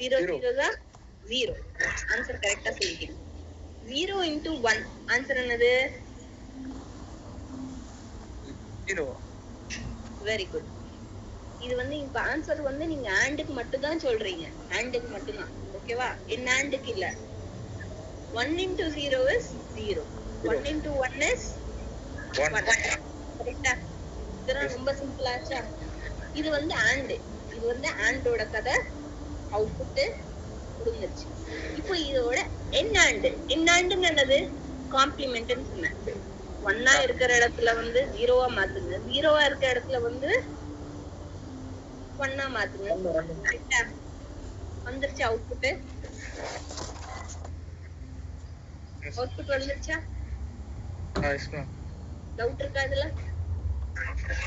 0 0 தான் 0. ஆன்சர் கரெக்டா சொல்லிட்டீங்க. 0 into 1 ஆன்சர் என்னது? 0. Very good. இது வந்து இப்ப ஆன்சர் வந்து நீங்க ஆண்டுக்கு மட்டும் தான் சொல்றீங்க. ஆண்டுக்கு மட்டும் தான். ஓகேவா? என்ன ஆண்டுக்கு இல்ல. 1 into 0 is 0. 1 into 1 is 1. கரெக்ட்டா? இதெல்லாம் ரொம்ப சிம்பிளா ஆச்சா? இது வந்து ஆண்ட். இது வந்து ஆண்டோட கதை. அவுட்புட் முடிஞ்சிருச்சு. இப்போ இதோட என்னாண்டு. என்னாண்டுன்னு என்னது? காம்ப்ளிமெண்ட்னு சொன்னேன். 1 இருக்கிற இடத்துல வந்து 0 மாத்துங்க. 0 இருக்கிற இடத்துல வந்து 1 மாத்துங்க. கரெக்ட்டா? வந்துருச்சு அவுட்புட். அவுட்புட் வந்துருச்சா? Yes ma'am. டவுட் இருக்கா இதுல?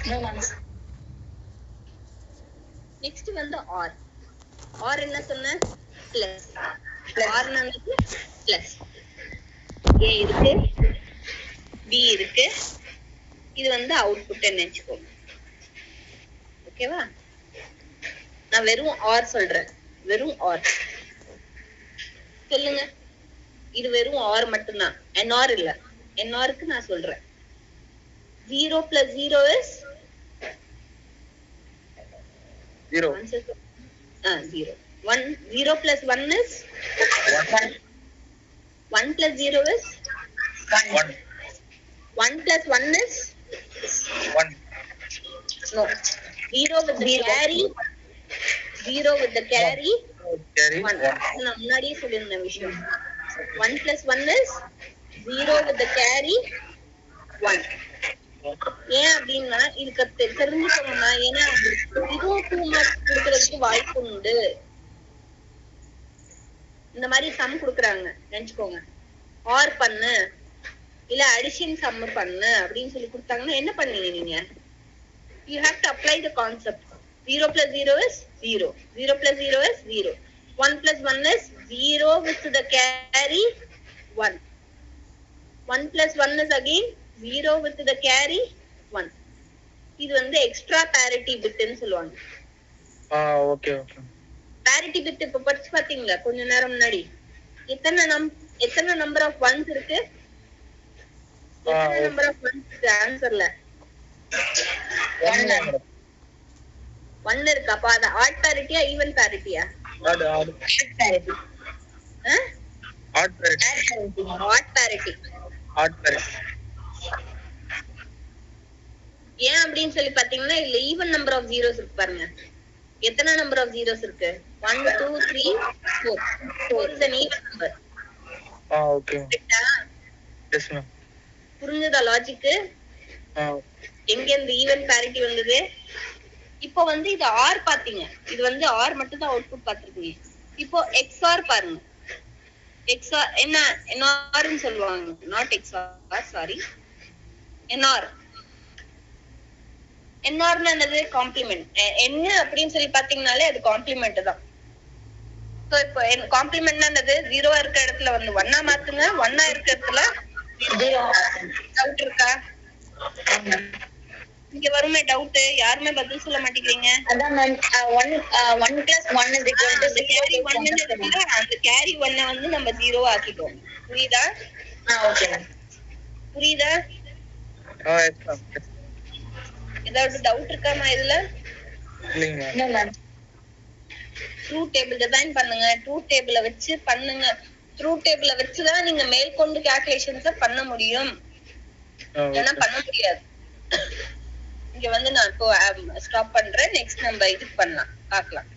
No ma'am. நெக்ஸ்ட் வந்து ஆர். ஆர் என்ன சொன்ன? பிளஸ். ஆர் என்னது? பிளஸ். ஏ இருக்கு, பி இருக்கு. இது வந்து அவுட்புட் நினைச்சுக்கோங்க. ஓகேவா? நான் வெறும் ஆர் சொல்றேன். வெறும் ஆர் சொல்லுங்க. இது வெறும் ஆர் மட்டும்தான். என்ஆர் இல்ல. என்ஆருக்கு நான் சொல்றேன். 0 plus 0 is 0. 0. 0 plus 1 is 1. 1 plus 0 is 1. 1 plus 1 is 1. no. 0 with the carry. 0 with the carry. Carry 1. நான் முன்னாடியே சொல்லிருந்த விஷயம். 1 plus 1 is 0 with the carry 1. ஏன் அப்படின்னா இதுக்கு தெரிஞ்சுக்கணும்னா, ஏன்னா இதுவும் 2 மார்க்ஸ் கொடுக்கறதுக்கு வாய்ப்பு உண்டு. இந்த மாதிரி சம் குடுக்குறாங்க நினைச்சுக்கோங்க. ஆர் பண்ணு இல்ல அடிஷன் சம் பண்ணு அப்படின்னு சொல்லி கொடுத்தாங்கன்னா என்ன பண்ணீங்க நீங்க? You have to apply the concept. 0 plus 0 is 0. 0 plus 0 is 0. 1 plus 1 is 0 with the carry 1. 1 plus 1 is again 0 with the carry 1. இது வந்து எக்ஸ்ட்ரா parity bit ன்னு சொல்லுவாங்க. Okay okay. parity bit இப்ப படிச்சு பாத்தீங்களா கொஞ்ச நேரம் முன்னாடி? எத்தனை நம்பர் ஆஃப் ஒன்ஸ் இருக்கு? எத்தனை நம்பர் ஆஃப் ஒன்ஸ் இருக்கு ஆன்சர்ல? 1 இருக்கு. அப்ப அது ஆட் பேரிட்டியா ஈவன் பேரிட்டியா? Odd Parity. Odd parity. Odd parity. Odd parity. ஏன் அப்படின்னு சொல்லி பாத்தீங்கன்னா இல்ல ஈவன் நம்பர் ஆஃப் ஜீரோஸ் இருக்கு பாருங்க. எத்தனை நம்பர் ஆஃப் ஜீரோஸ் இருக்கு? 1 2 3 4. 4 is an even number. Okay. கரெக்ட்டா? Yes ma'am. புரிஞ்சதா லாஜிக்? எங்க இந்த ஈவன் பேரிட்டி வந்தது? இப்போ வந்து இது ஆர் பாத்தீங்க. இது வந்து ஆர் மட்டும் தான் அவுட்புட் பாத்துருக்கீங்க. இப்போ எக்ஸ்ஆர் பாருங்க. எக்ஸ்ஆர் என்ன? என்ஆர்னு சொல்லுவாங்க. Not XR, sorry. என்ஆர். என்ஆர்னா என்னது? காம்ப்ளிமெண்ட். என்ன அப்படின்னு சொல்லி பாத்தீங்கன்னாலே அது காம்ப்ளிமெண்ட் தான். சோ இப்போ காம்ப்ளிமெண்ட்னா என்னது? 0 இருக்கிற இடத்துல வந்து 1 மாத்துங்க. 1 இருக்கிற இடத்துல 0. டவுட் இருக்கா? இங்க வருமே டவுட். யாருமே பதில் சொல்ல மாட்டேங்கிறீங்க. அதான் ma'am 1 plus 1 is equal to அந்த கேரி 1 இருக்குல்ல, அந்த கேரி 1 வந்து நம்ம 0 ஆக்கிட்டோம். புரியுதா? Okay ma'am. புரியுதா? Yes ma'am. ஏதாவது டவுட் இருக்காமா இதுல? இல்லைங்க. No ma'am. Truth table design பண்ணுங்க. ட்ரூத் டேபிள வச்சு பண்ணுங்க. ட்ரூத் டேபிள வச்சு தான் நீங்க மேற்கொண்டு கால்குலேஷன்ஸ் பண்ண முடியும். ஏன்னா பண்ண முடியாது. இங்க வந்து நான் இப்போ ஸ்டாப் பண்றேன். நெக்ஸ்ட் நம்ம இது பண்ணலாம், பார்க்கலாம்.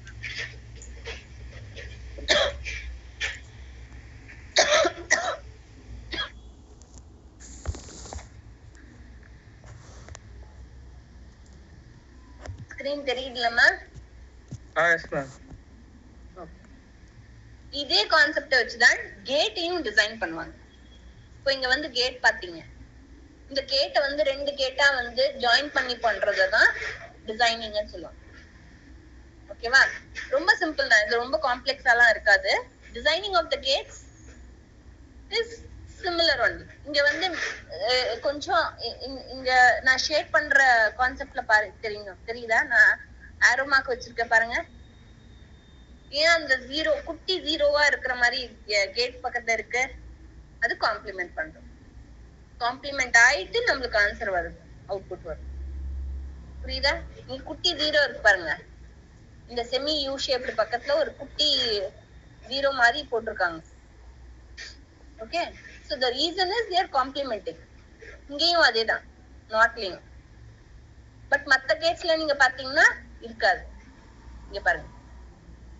ஸ்கிரீன் தெரியுதுலமா? Yes ma'am. இதே கான்செப்ட வச்சுதான் கேட்டையும் டிசைன் பண்ணுவாங்க. இப்போ இங்க வந்து கேட் பாத்தீங்க. இந்த கேட்டை வந்து 2 கேட்டா வந்து ஜாயின் பண்ணி பண்றதுதான் டிசைனிங்னு சொல்லுவாங்க. ஓகேவா? ரொம்ப சிம்பிள் தான். இது ரொம்ப காம்ப்ளெக்ஸாலாம் இருக்காது. Designing of the gates is similar only. இங்க வந்து கொஞ்சம் இங்க நான் ஷேட் பண்ற கான்செப்ட்ல பாரு தெரியுதா? நான் ஆரோ மார்க் வச்சிருக்கேன் பாருங்க. ஏன் அந்த ஜீரோ குட்டி ஜீரோவா இருக்கிற மாதிரி கேட் பக்கத்துல இருக்கு? அது காம்ப்ளிமெண்ட் பண்றோம். காம்ப்ளிமெண்ட் ஆயிட்டு நம்மளுக்கு ஆன்சர் வருது, அவுட்புட் வருது. புரியுதா? நீ குட்டி ஜீரோ இருக்கு பாருங்க, இந்த செமி யூ ஷேப்டு பக்கத்துல ஒரு குட்டி ஜீரோ மாதிரி போட்டிருக்காங்க. Okay, so the reason is they are complementing. இங்கேயும் அதேதான், நாட்லயும். பட் மத்த கேட்ஸ்ல நீங்க பாத்தீங்கன்னா இருக்காது. இங்க பாருங்க,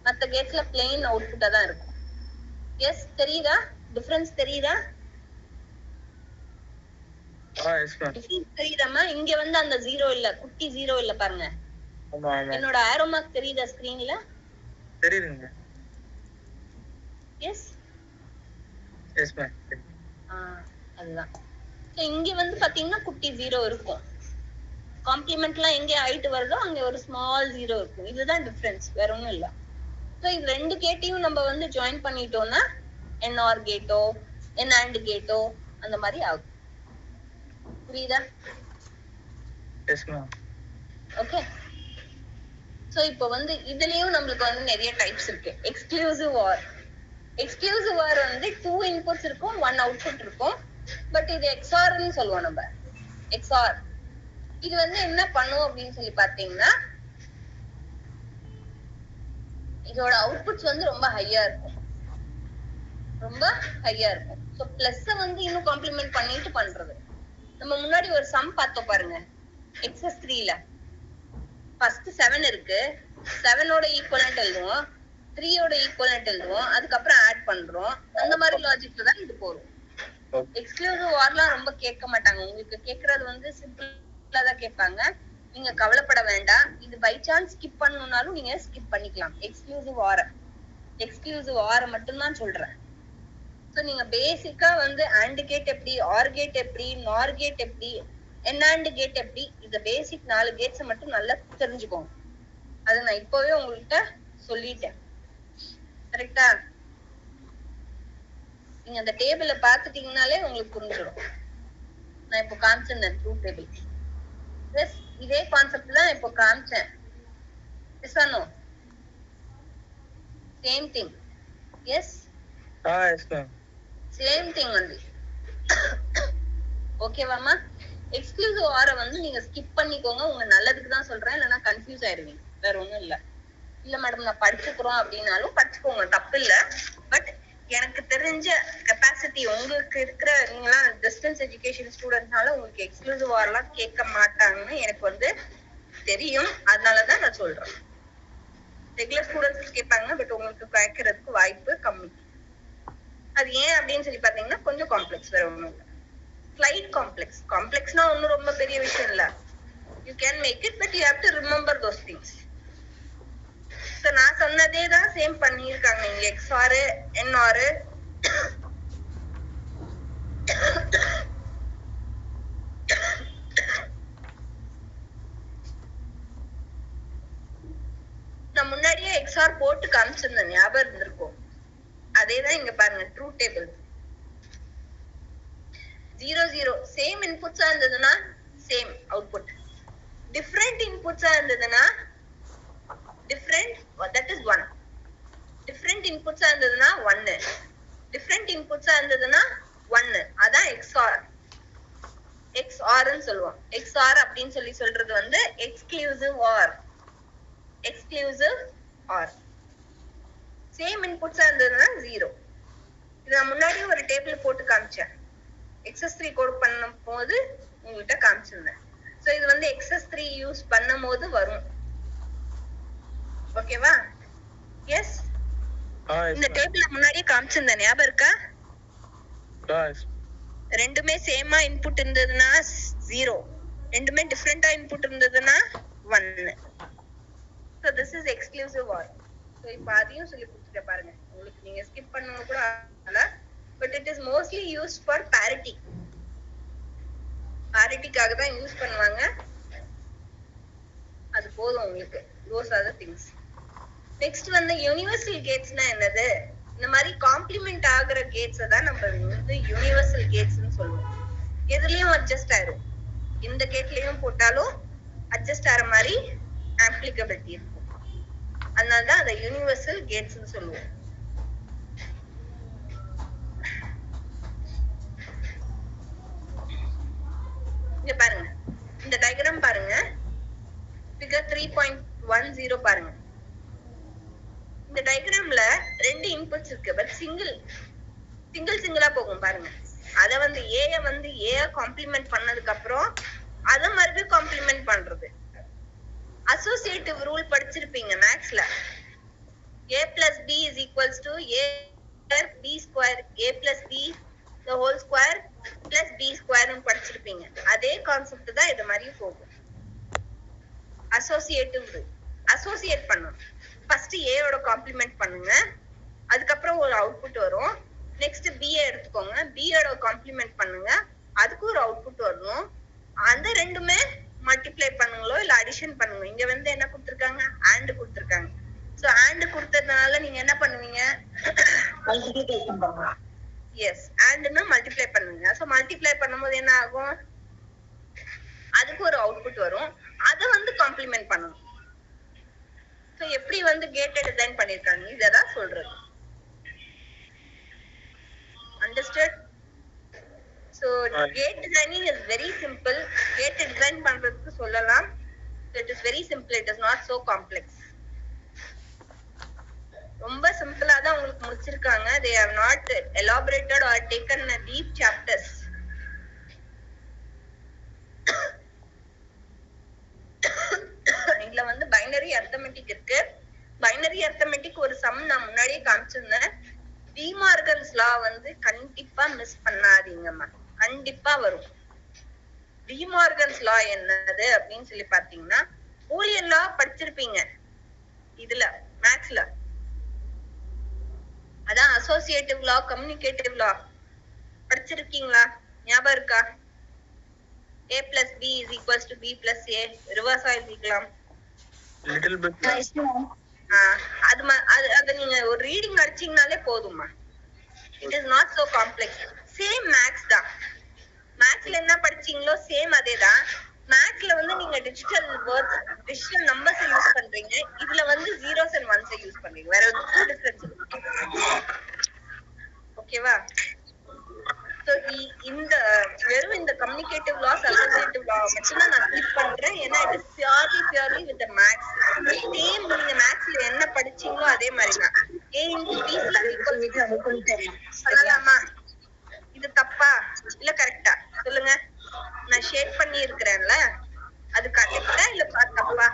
மத்த கேட்ஸ்ல பிளெயின் அவுட்புட்டா தான் இருக்கும். எஸ், தெரியுதா டிஃபரன்ஸ்? தெரியுதா? Yes ma'am. டிஃபரன்ஸ் தெரியுதாமா? இங்க வந்து அந்த ஜீரோ இல்ல, குட்டி ஜீரோ இல்ல பாருங்க. ஆமா ஆமா. என்னோட ஆரோ மார்க் தெரியுதா ஸ்கிரீன்ல? தெரியுதுங்க. Yes yes ma'am. அதுதான். சோ இங்க வந்து பாத்தீங்கன்னா குட்டி ஜீரோ இருக்கும். காம்ப்ளிமெண்ட்லாம் எங்க ஆயிட்டு வருதோ அங்க ஒரு ஸ்மால் ஜீரோ இருக்கும். இதுதான் டிஃபரன்ஸ், வேற ஒண்ணும் இல்ல. சோ இது ரெண்டு கேட்டையும் நம்ம வந்து ஜாயின் பண்ணிட்டோம்னா NOR கேட்டோ AND கேட்டோ அந்த மாதிரி ஆகும். புரியுதா? Yes ma'am. ஓகே, சோ இப்போ வந்து இதுலயும் நம்மளுக்கு வந்து நிறைய டைப்ஸ் இருக்கு. Exclusive or. எக்ஸ்க்ளூசிவ் ஆர் வந்து 2 இன்புட்ஸ் இருக்கும், 1 அவுட்புட் இருக்கும். பட் இது XOR ன்னு சொல்லுவோம் நம்ம. XOR இது வந்து என்ன பண்ணும் அப்படின்னு சொல்லி பாத்தீங்கன்னா, இதோட அவுட்புட்ஸ் வந்து ரொம்ப ஹையா இருக்கும், ரொம்ப ஹையா இருக்கும். சோ பிளஸ் வந்து இன்னும் காம்ப்ளிமெண்ட் பண்ணிட்டு பண்றது. நம்ம முன்னாடி ஒரு சம் பார்த்தோம் பாருங்க, XS3ல ஃபர்ஸ்ட் 7 இருக்கு, 7ஓட ஈக்குவலன்ட் எழுதுவோம், 3ஓட ஈக்குவலன்ட் எழுதுவோம், அதுக்கப்புறம் ஆட் பண்றோம். அந்த மாதிரி லாஜிக்ல தான் இது போகும். எக்ஸ்க்ளூசிவ் ஆர்லாம் ரொம்ப கேட்க மாட்டாங்க. உங்களுக்கு கேக்குறது வந்து சிம்பிளா தான் கேட்பாங்க. நீங்க கவலைப்பட வேண்டாம். இது பை சான்ஸ் ஸ்கிப் பண்ணனும்னாலும் நீங்க ஸ்கிப் பண்ணிக்கலாம். எக்ஸ்க்ளூசிவ் ஆர் மட்டும் தான் சொல்றேன். சோ நீங்க பேசிக்கா வந்து AND கேட் எப்படி, OR கேட் எப்படி, NOR கேட் எப்படி, AND கேட் எப்படி, இந்த பேசிக் 4 கேட்ஸ் மட்டும் நல்லா தெரிஞ்சுக்கோங்க. அது நான் இப்பவே உங்கள்கிட்ட சொல்லிட்டேன். கரெக்டா? நீங்க அந்த டேபிள பாத்துட்டீங்கனாலே உங்களுக்கு புரிஞ்சிடும். நான் இப்போ காமிச்சேன் ட்ரூத் டேபிள். எஸ், இதே கான்செப்ட் தான் இப்போ காமிச்சேன். Yes or no? Same thing. Yes yes ma'am. Same thing only. ஓகேவாமா? எக்ஸ்க்ளூசிவ் ஆர வந்து நீங்க ஸ்கிப் பண்ணிக்கோங்க. உங்க நல்லதுக்கு தான் சொல்றேன், இல்லைன்னா கன்ஃபியூஸ் ஆயிருவீங்க. வேற ஒண்ணும் இல்ல. இல்ல மேடம் நான் படிச்சுக்கிறோம் அப்படின்னாலும் படிச்சுக்கோங்க, தப்பு இல்ல. பட் எனக்கு தெரிஞ்ச கெப்பாசிட்டி உங்களுக்கு இருக்கிற, நீங்களாம் டிஸ்டன்ஸ் எஜுகேஷன் ஸ்டூடெண்ட்னால உங்களுக்கு எக்ஸ்க்ளூசிவ் ஆர்லாம் கேட்க மாட்டாங்கன்னு எனக்கு வந்து தெரியும். அதனாலதான் நான் சொல்றேன். ரெகுலர் ஸ்டூடெண்ட்ஸ் கேட்பாங்க, பட் உங்களுக்கு கேட்கறதுக்கு வாய்ப்பு கம்மி. அது ஏன் அப்படின்னு சொல்லி பாத்தீங்கன்னா கொஞ்சம் காம்ப்ளெக்ஸ், வேற ஒண்ணும் இல்ல. Slide complex. காம்ப்ளெக்ஸ்னா ஒன்னும் ரொம்ப பெரிய விஷயம் இல்ல. You can make it, but you have to remember those things. So நான் சொன்னதே தான் சேம் பண்ணிருக்காங்க இங்க. XOR NOR நான் முன்னாடியே XOR போட்டு காமிச்சிருந்தேன், ஞாபகம் இருந்திருக்கும். அதேதான் இங்க பாருங்க, ட்ரூ டேபிள் 0 0 சேம் இன்புட்ஸா இருந்ததுன்னா சேம் அவுட்புட். டிஃபரெண்ட் இன்புட்ஸா இருந்ததுன்னா டிஃபரெண்ட், தட் இஸ் 1. டிஃபரெண்ட் இன்புட்ஸா இருந்ததுன்னா 1. டிஃபரெண்ட் இன்புட்ஸா இருந்ததுன்னா 1. அதான் XOR. XOR ன்னு சொல்லுவோம். XOR அப்படின்னு சொல்லி சொல்றது வந்து exclusive or. Exclusive or. Same இன்புட்ஸா இருந்ததுன்னா 0. இது நான் முன்னாடியே ஒரு டேபிள் போட்டு காமிச்சேன். XS3 கோட் பண்ணும் போது உங்ககிட்ட காமிச்சிருந்தேன். சோ இது வந்து XS3 யூஸ் பண்ணும் போது வரும். ஓகேவா? எஸ், இந்த டேபிள்ல முன்னாடியே காமிச்சிருந்தேன், ஞாபகம் இருக்கா? ரெண்டுமே சேமா இன்புட் இருந்ததுன்னா 0, ரெண்டுமே டிஃபரெண்டா இன்புட் இருந்ததுன்னா 1. So this is exclusive or. So இப்போ அதையும் சொல்லி கொடுத்துட்ட பாருங்க. உங்களுக்கு நீங்க ஸ்கிப் பண்ணனும் கூட இல்ல, but it is mostly used for parity. parityக்காக தான் யூஸ் பண்ணுவாங்க. அது போதும் உங்களுக்கு. those are the things. Next வந்து யுனிவர்சல் கேட்ஸ்னா என்னது? இந்த மாதிரி காம்ப்ளிமெண்ட் ஆகுற கேட்ஸ் தான் நம்ம வந்து யுனிவர்சல் கேட்ஸ்னு சொல்லுவோம். எதுலயும் அட்ஜஸ்ட் ஆயிரும். இந்த கேட்லயும் போட்டாலும் அட்ஜஸ்ட் ஆற மாதிரி ஆம்ப்ளிகபிலிட்டி இருக்கும். அதனாலதான் அதை யூனிவர்சல் கேட்ஸ் சொல்லுவோம். இங்க பாருங்க, இந்த டயக்ராம் பாருங்க, ஃபிகர் 3.10 பாருங்க. இந்த டயக்ராம்ல 2 இன்புட்ஸ் இருக்கு, பட் சிங்கிளா போகும் பாருங்க. அத வந்து ஏ காம்ப்ளிமெண்ட் பண்ணதுக்கு அப்புறம் அத மறுபடியும் காம்ப்ளிமெண்ட் பண்றது. அசோசியேட்டிவ் ரூல் படிச்சிருப்பீங்க மேத்ஸ்ல. a plus b is equals to a square b square, a plus b the whole square plus b square னு படிச்சிருப்பீங்க. அதே கான்செப்ட் தான் இது மாதிரி போகும். அசோசியேட்டிவ் ரூல் அசோசியேட் பண்ணணும். ஃபர்ஸ்ட் a ஓட காம்ப்ளிமெண்ட் பண்ணுங்க, அதுக்கப்புறம் ஒரு அவுட்புட் வரும். நெக்ஸ்ட் b எடுத்துக்கோங்க, b ஓட காம்ப்ளிமெண்ட் பண்ணுங்க, அதுக்கு ஒரு அவுட்புட் வரணும். அந்த ரெண்டுமே மல்டிப்ளை பண்ணுங்களோ இல்ல அடிஷன் பண்ணுங்க. இங்க வந்து என்ன கொடுத்திருக்காங்க, and கொடுத்திருக்காங்க. சோ and கொடுத்ததுனால நீங்க என்ன பண்ணுவீங்க, மல்டிப்ளிகேஷன் பண்ணுங்க. எஸ், andனா மல்டிப்ளை பண்ணுங்க. சோ மல்டிப்ளை பண்ணும்போது என்ன ஆகும், அதுக்கு ஒரு அவுட்புட் வரும், அத வந்து காம்ப்ளிமெண்ட் பண்ணணும். சோ எப்படி வந்து கேட் டிசைன் பண்ணிருக்காங்க இததான் சொல்றது. Understood? So gate designing is very simple. Gate design பண்றதுக்கு சொல்லலாம். So it is very simple. It is not so complex. ரொம்ப சிம்பிளா தான் உங்களுக்கு முடிச்சிருக்காங்க. They have not elaborated or taken a deep chapters. இதுல வந்து பைனரி அரித்மெட்டிக் இருக்கு. பைனரி அரித்மெட்டிக் ஒரு சம் நான் முன்னாடியே காமிச்சிருந்தேன். டிமார்கன்ஸ் லா வந்து கண்டிப்பா மிஸ் பண்ணாதீங்கம்மா, கண்டிப்பா வரும். டிமார்கன்ஸ் லா என்னது அப்படின்னு சொல்லி பாத்தீங்கன்னா, பூலியன் லா படிச்சிருப்பீங்க இதுல மேத்ஸ்ல. அதான் அசோசியேட்டிவ் லா, கம்யூனிகேட்டிவ் லா படிச்சிருக்கீங்களா, ஞாபகம் இருக்கா? a plus b is equals to b plus a reverse ஆயிருக்கலாம். Little bit. அது நீங்க ஒரு ரீடிங் அடிச்சீங்கனாலே போதுமா. It is not so complex. Same maths தான். மேத்ஸ்ல என்ன படிச்சீங்களோ சேம் அதேதான். மேத்ஸ்ல வந்து நீங்க digital words, digital numbers use பண்றீங்க, இதுல வந்து zeros and ones யூஸ் பண்றீங்க. வேற எதுவும் டிஃபரன்ஸ் இல்ல. ஓகேவா? சோ இந்த வெறும் இந்த கம்யூனிகேட்டிவ் லாஸ், அசோசியேட்டிவ் லா மட்டும் தான் நான் ஸ்கிப் பண்றேன். ஏன்னா இது purely with the maths. Same நீங்க மேத்ஸ்ல என்ன படிச்சீங்களோ அதே மாதிரி தான். a into b சொல்லலாமா? இது தப்பா இல்ல கரெக்டா சொல்லுங்க. நான் ஷேட் பண்ணி இருக்கிறேன்ல, அது கரெக்டா இல்ல தப்பா?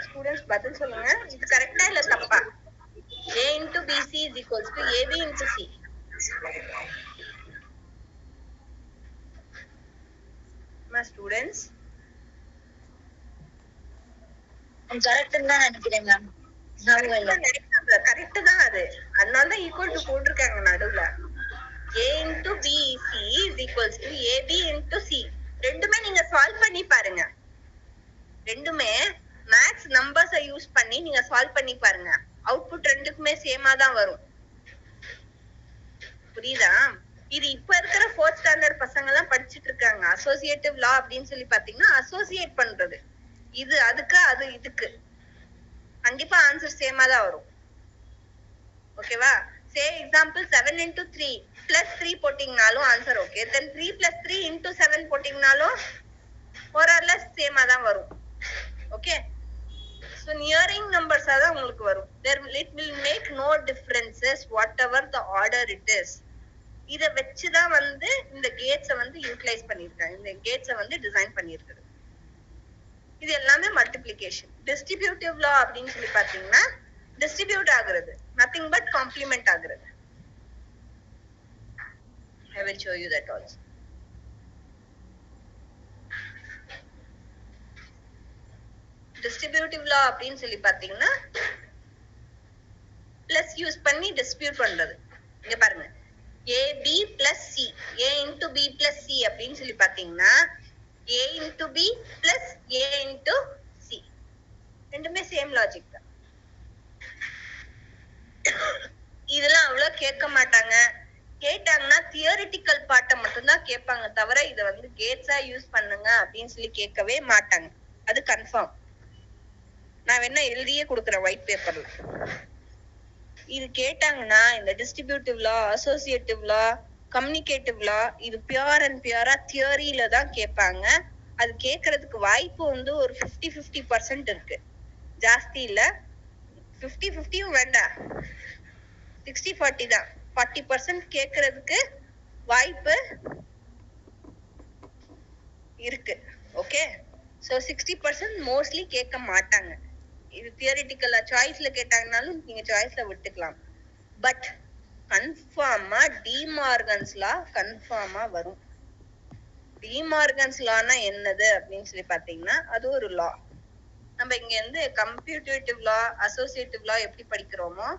ஸ்டூடண்ட்ஸ் பதில் சொல்லுங்க, இது கரெக்டா இல்ல தப்பா? a into bc is equals to ab into c. Students correct தான் நினைக்கிறேன் மேம். கரெக்ட் தான் அது. அதனால தான் ஈக்குவல் டு போட்டிருக்காங்க நடுவுல. a into bc is equals to ab into c. ரெண்டுமே நீங்க சால்வ் பண்ணி பாருங்க. ரெண்டுமே மேத்ஸ் நம்பர்ஸை யூஸ் பண்ணி நீங்க சால்வ் பண்ணி பாருங்க. அவுட்புட் ரெண்டுக்குமே சேமா தான் வரும். புரியுதா? இது இப்ப இருக்கிற 4th ஸ்டாண்டர்ட் பசங்க எல்லாம் படிச்சிட்டு இருக்காங்க. அசோசியேட்டிவ் லா அப்படின்னு சொல்லி பாத்தீங்கன்னா அசோசியேட் பண்றது. இது அதுக்கு, அது இதுக்கு. கண்டிப்பா ஆன்சர் சேமா தான் வரும். ஓகேவா? சே எக்ஸாம்பிள் 7 into 3 plus 3 போட்டீங்கனாலும் answer okay. then 3 plus 3 into 7 போட்டீங்கனாலும் more or less சேமா தான் வரும். ஓகே? so nearing numbers தான் உங்களுக்கு வரும். it will make no differences whatever the order it is. இத வெச்சு தான் வந்து இந்த கேட்ஸை வந்து யூட்டிலைஸ் பண்ணிருக்காங்க, இந்த கேட்ஸை வந்து டிசைன் பண்ணிருக்காங்க. இது எல்லாமே மல்டிப்ளிகேஷன். டிஸ்ட்ரிபியூட்டிவ் லா அப்படின்னு சொல்லி பாத்தீங்கன்னா டிஸ்ட்ரிபியூட் ஆகுறது, nothing but complement ஆகுறது. I will show you that also. Distributive law அப்படின்னு சொல்லி பாத்தீங்கன்னா பிளஸ் யூஸ் பண்ணி டிஸ்ட்ரிபியூட் பண்றது. இங்க பாருங்க, ab plus c, a into b plus c அப்படின்னு சொல்லி பாத்தீங்கன்னா a into b plus a into c ரெண்டுமே சேம் லாஜிக் தான். இதெல்லாம் அவ்வளவு கேட்க மாட்டாங்க. கேட்டாங்கன்னா தியரிட்டிக்கல் பார்ட்டை மட்டும்தான் கேட்பாங்க தவிர இத வந்து கேட்ஸா யூஸ் பண்ணுங்க அப்படின்னு சொல்லி கேட்கவே மாட்டாங்க. அது கன்ஃபார்ம். நான் வேணா எழுதியே கொடுக்குறேன் ஒயிட் பேப்பர்ல. இது கேட்டாங்கன்னா இந்த டிஸ்ட்ரிபியூட்டிவ் லா, அசோசியேட்டிவ் லா, கம்யூனிகேட்டிவ் லா இது பியூர் அண்ட் பியூரா தியரியில தான் கேட்பாங்க. அது கேட்கறதுக்கு வாய்ப்பு வந்து ஒரு 50-50% இருக்கு. ஜாஸ்தி இல்ல, 50-50யும் வேண்டாம், 60-40 தான். 40% கேட்கறதுக்கு வாய்ப்பு இருக்கு. ஓகே, சோ 60% மோஸ்ட்லி கேட்க மாட்டாங்க. இது தியரிட்டிக்கலா சாய்ஸ்ல கேட்டாங்கனாலும் நீங்க சாய்ஸ்ல விட்டுக்கலாம். பட் கன்ஃபார்மா டிமார்கன்ஸ் லா கன்ஃபார்மா வரும். டிமார்கன்ஸ் லானா என்னது அப்படின்னு சொல்லி பாத்தீங்கன்னா அது ஒரு லா. நம்ம இங்க இருந்து கம்ப்யூட்டேட்டிவ் லா, அசோசியேட்டிவ் லா எப்படி படிக்கிறோமோ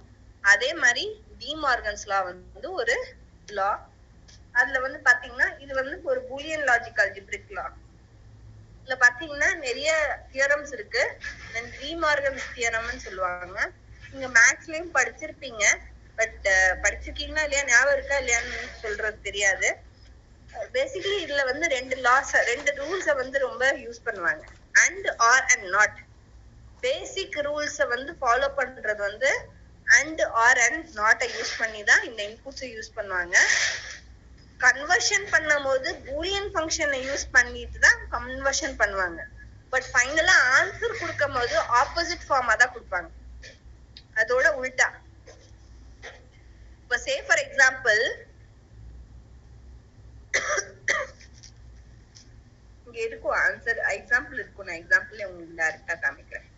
அதே மாதிரி டிமார்கன்ஸ் லா வந்து ஒரு லா. அதுல வந்து பாத்தீங்கன்னா இது வந்து ஒரு பூலியன் லாஜிக் அல்ஜிப்ரிக் லா. இதுல பாத்தீங்கன்னா நிறைய தியரம்ஸ் இருக்கு. டிமார்கன்ஸ் தியரம்னு சொல்லுவாங்க. நீங்க மேத்ஸ்லயும் படிச்சிருப்பீங்க. பட் படிச்சிருக்கீங்களா இல்லையா, ஞாபகம் இருக்கா இல்லையான்னு சொல்றது தெரியாது. பேசிக்கலி இதுல வந்து ரெண்டு ரூல்ஸ வந்து ரொம்ப யூஸ் பண்ணுவாங்க. And, or and not. Basic rules வந்து ஃபாலோ பண்றது வந்து அண்ட், ஆர் அண்ட் நாட்டை யூஸ் பண்ணி தான் இந்த இன்புட்ஸை யூஸ் பண்ணுவாங்க. கன்வர்ஷன் பண்ணும்போது பூலியன் ஃபங்க்ஷனை யூஸ் பண்ணிட்டு தான் கன்வர்ஷன் பண்ணுவாங்க. பட் ஃபைனலா ஆன்சர் கொடுக்கும் போது ஆப்போசிட் ஃபார்மா தான் கொடுப்பாங்க, அதோட உல்டா. இப்ப சே ஃபார் எக்ஸாம்பிள் இங்க இருக்கும் ஆன்சர், எக்ஸாம்பிள் இருக்கும். நான் எக்ஸாம்பிள் உங்களுக்கு டைரக்டா காமிக்கிறேன்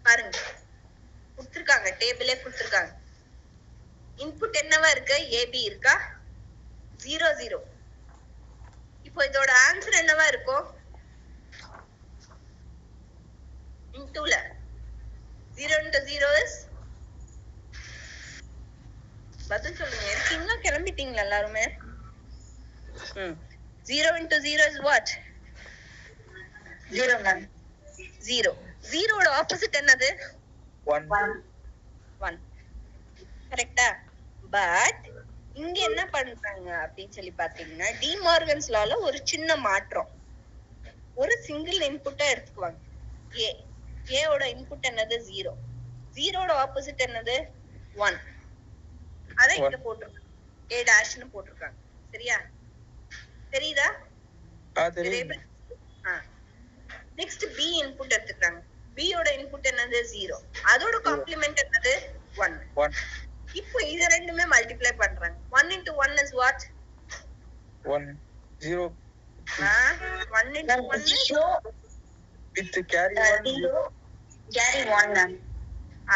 பாருங்க. கொடுத்திருக்காங்க, டேபிளே கொடுத்திருக்காங்க. இன்புட் என்னவா இருக்கு? ஏபி இருக்கா? 0 0. இப்போ இதோட ஆன்சர் என்னவா இருக்கும்? இன்டூல 0 into 0 is பதில் சொல்லுங்க. இருக்கீங்களா கிளம்பிட்டீங்களா எல்லாருமே? 0 into 0 is what? 0 ma'am. 0. 0 ஓட ஆப்போசிட் என்னது? 1. கரெக்டா? பட் இங்க என்ன பண்றாங்க அப்படின்னு சொல்லி பாத்தீங்கன்னா டிமார்கன்ஸ் லால ஒரு சின்ன மாற்றம். ஒரு சிங்கிள் இன்புட்டா எடுத்துக்குவாங்க. ஏ ஓட இன்புட் என்னது? 0. 0 ஓட ஆப்போசிட் என்னது? 1. அதை இங்க போட்டுருக்காங்க, ஏ டாஷ்னு போட்டிருக்காங்க. சரியா? தெரியுதா? நெக்ஸ்ட் பி இன்புட் எடுத்துக்கிறாங்க. பி ஓட இன்புட் என்னது? 0. அதோட காம்ப்ளிமெண்ட் என்னது? 1. இப்போ இது ரெண்டுமே மல்டிப்ளை பண்றாங்க. 1 into 1 is what? 1 0. 1 into 1 is with carry 1 carry 1 ma'am.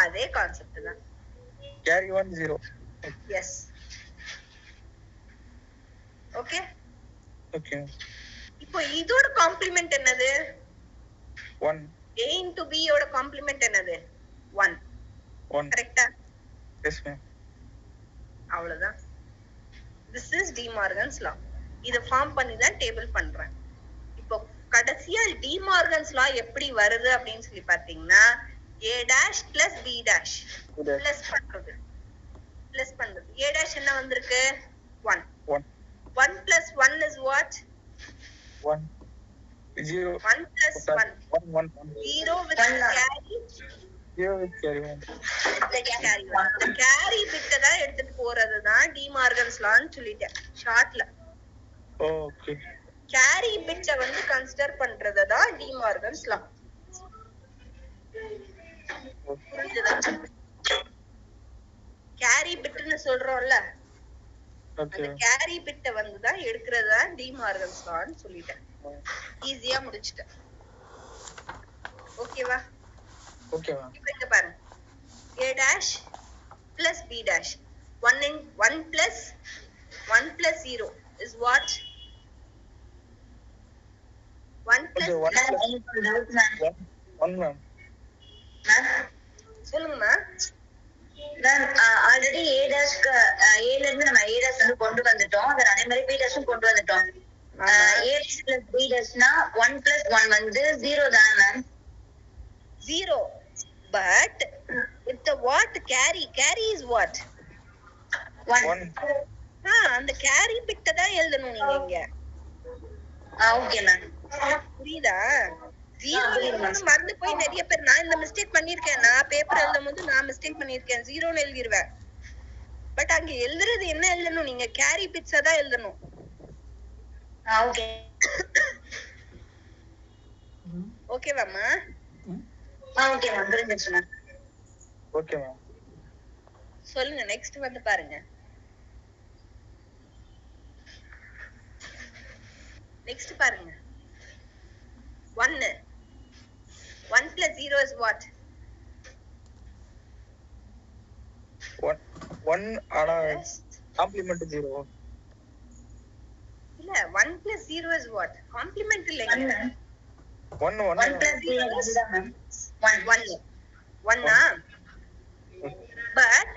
அதே கான்செப்ட் தான். carry 1 0. yes. Okay okay. இப்போ இதோட காம்ப்ளிமெண்ட் என்னது? 1. a into b ஓட காம்ப்ளிமெண்ட் என்னது? 1. கரெக்ட்டா? yes ma'am. அவ்வளவுதான். this is டிமார்கன்ஸ் லா. இத ஃபார்ம் பண்ணி தான் டேபிள் பண்றேன். இப்போ கடைசியா டிமார்கன்ஸ் லா எப்படி வருது அப்படின்னு சொல்லி பாத்தீங்கன்னா a dash plus b dash plus பண்றது. a dash என்ன வந்திருக்கு? 1. 1 plus 1 is what? 1 0. 1 plus 1 1 0 with carry 0 with carry 1. இந்த கேரி பிட்ட தான் எடுத்துட்டு போறது தான் டிமார்கன்ஸ் லான்னு சொல்லிட்டேன் ஷார்ட்ல. ஓகே. கேரி பிட்ட வந்து கன்சிடர் பண்றது தான் டிமார்கன்ஸ் லா. புரியுதா? கேரி பிட்னு சொல்றோம்ல, அந்த கேரி பிட்ட வந்து தான் எடுக்கிறது தான் டிமார்கன்ஸ் லான்னு சொல்லிட்டேன். ஈஸியா முடிச்சிட்டேன். ஓகேவா? ஓகேவா? இப்போ இங்க பாருங்க, a dash plus b dash 1 plus 0 is what? 1 plus 1 ma'am. சொல்லுங்கம்மா. ஆல்ரெடி a dash a ல இருந்து நம்ம a dash வந்து கொண்டு வந்துட்டோம். அத அதே மாதிரி b dash கொண்டு வந்துட்டோம். a dash plus b dash னா 1 plus 1 வந்து 0 தான ma'am? 0. But with the what? Carry is what? 1. அந்த கேரி பிட்ட தான் எழுதணும் நீங்க இங்க. Okay ma'am. புரியுதா? 0 மறந்து போய் நிறைய பேர் நான் இந்த மிஸ்டேக் பண்ணிருக்கேன். நான் பேப்பர் எழுதும் போது நான் மிஸ்டேக் பண்ணிருக்கேன். 0ன்னு எழுதிருவேன். பட் அங்க எழுதுறது என்ன எழுதணும்? நீங்க கேரி பிட்ஸா தான் எழுதணும். ஓகே. ஓகேவாமா? Okay ma'am. புரிஞ்சிருச்சு மேம். Okay ma'am. சொல்லுங்க நெக்ஸ்ட் வந்து பாருங்க. நெக்ஸ்ட் பாருங்க. 1 plus 0 is what? 1 ஆனா காம்ப்ளிமெண்ட் 0. இல்ல 1 plus 0 is what? காம்ப்ளிமெண்ட் இல்லைங்க. 1 plus 0 is 1. பட்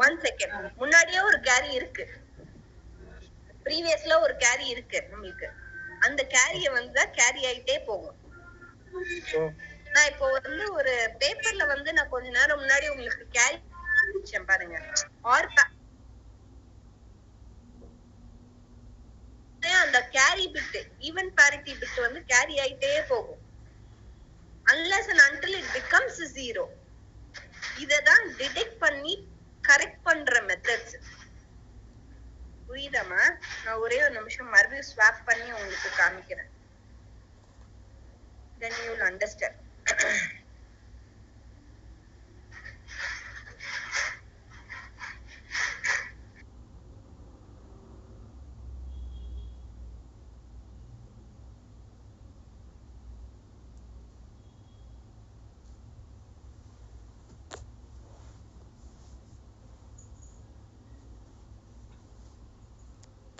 1 செகண்ட் முன்னாடியே ஒரு கேரி இருக்கு. ப்ரீவியஸ்ல ஒரு கேரி இருக்கு நமக்கு. அந்த கேரிய வந்து கேரி ஆயிட்டே போகும். நான் இப்போ வந்து ஒரு பேப்பர்ல வந்து நான் கொஞ்ச நேரம் முன்னாடி உங்களுக்கு கேரி பாருங்க. ஆர் அந்த carry bit even parity bit வந்து கேரி ஆயிட்டே போகும். unless and until it becomes 0. இததான் டிடெக்ட் பண்ணி கரெக்ட் பண்ற மெத்தட்ஸ். புரியுதாமா? நான் ஒரே ஒரு நிமிஷம் மறுபடியும் ஸ்வாப் பண்ணி உங்களுக்கு காமிக்கிறேன். then you will understand.